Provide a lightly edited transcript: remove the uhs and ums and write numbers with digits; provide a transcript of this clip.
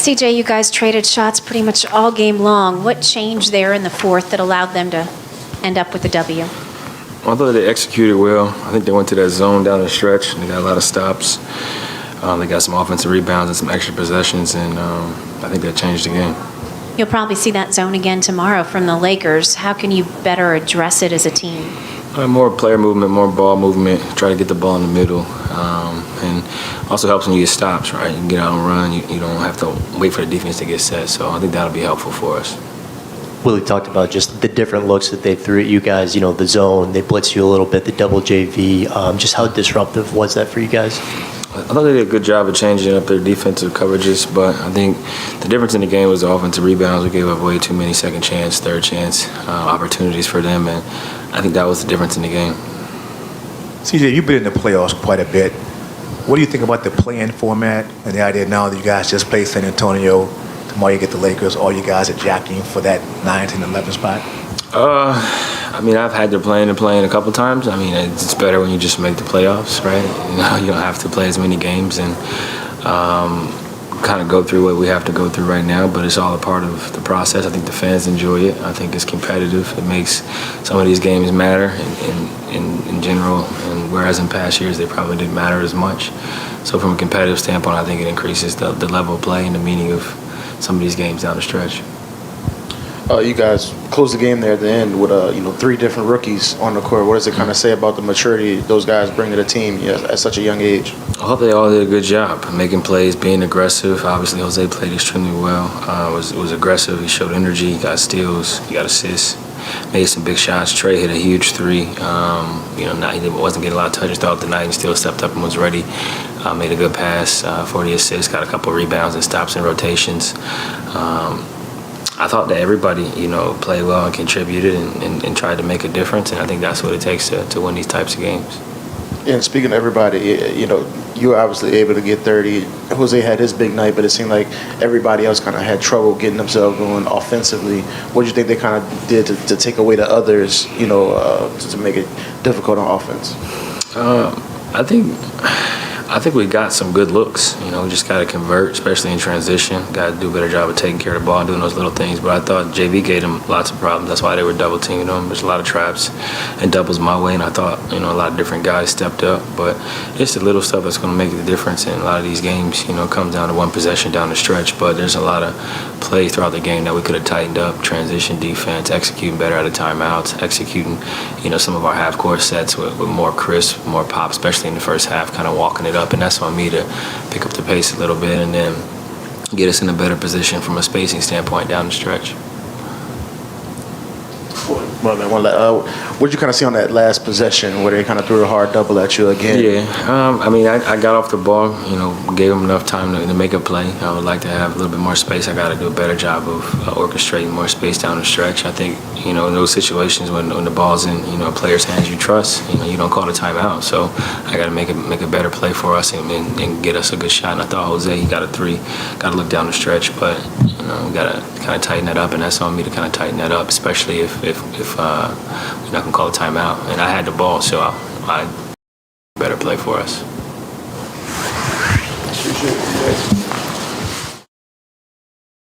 CJ, you guys traded shots pretty much all game long. What changed there in the fourth that allowed them to end up with the W? I thought they executed well. I think they went to that zone down the stretch. They got a lot of stops. They got some offensive rebounds and some extra possessions, and I think that changed the game. You'll probably see that zone again tomorrow from the Lakers. How can you better address it as a team? More player movement, more ball movement, try to get the ball in the middle. And also helps when you get stops, right? You can get out and run. You don't have to wait for the defense to get set. So I think that'll be helpful for us. Willie talked about just the different looks that they threw at you guys, the zone, they blitz you a little bit, the double JV. Just how disruptive was that for you guys? I thought they did a good job of changing up their defensive coverages, but I think the difference in the game was the offensive rebounds. We gave up way too many second chance, third chance opportunities for them, and I think that was the difference in the game. CJ, you've been in the playoffs quite a bit. What do you think about the play-in format and the idea now that you guys just played San Antonio, tomorrow you get the Lakers, all you guys are jockeying for that 9th and 11th spot? I've had to play in the play-in a couple times. It's better when you just make the playoffs, right? You don't have to play as many games and kind of go through what we have to go through right now, but it's all a part of the process. I think the fans enjoy it. I think it's competitive. It makes some of these games matter in general, and whereas in past years they probably didn't matter as much. So from a competitive standpoint, I think it increases the level of play and the meaning of some of these games down the stretch. You guys closed the game there at the end with 3 different rookies on the court. What does it kind of say about the maturity those guys bring to the team at such a young age? I hope they all did a good job making plays, being aggressive. Obviously, Jose played extremely well. Was aggressive. He showed energy. He got steals. He got assists. Made some big shots. Trey hit a huge 3. He wasn't getting a lot of touches throughout the night, and still stepped up and was ready. Made a good pass for the assist. Got a couple of rebounds and stops and rotations. I thought that everybody, played well and contributed and tried to make a difference, and I think that's what it takes to win these types of games. And speaking of everybody, you were obviously able to get 30. Jose had his big night, but it seemed like everybody else kind of had trouble getting themselves going offensively. What do you think they kind of did to take away the others, to make it difficult on offense? I think we got some good looks. We just got to convert, especially in transition. Got to do a better job of taking care of the ball and doing those little things. But I thought JV gave them lots of problems. That's why they were double teaming them. There's a lot of traps and doubles my way, and I thought a lot of different guys stepped up. But it's the little stuff that's going to make the difference in a lot of these games. Comes down to one possession down the stretch. But there's a lot of plays throughout the game that we could have tightened up. Transition defense, executing better out of timeouts, executing some of our half-court sets with more crisp, more pop, especially in the first half, kind of walking it up. And that's on me to pick up the pace a little bit and then get us in a better position from a spacing standpoint down the stretch. What did you kind of see on that last possession where they kind of threw a hard double at you again? Yeah, I got off the ball, gave them enough time to make a play. I would like to have a little bit more space. I got to do a better job of orchestrating more space down the stretch. I think, in those situations when the ball's in, a player's hands you trust, you don't call the timeout. So I got to make a better play for us and get us a good shot. And I thought Jose, he got a 3, got to look down the stretch, but we got to kind of tighten that up, and that's on me to kind of tighten that up, especially if we're not going to call a timeout. And I had the ball, so I better play for us.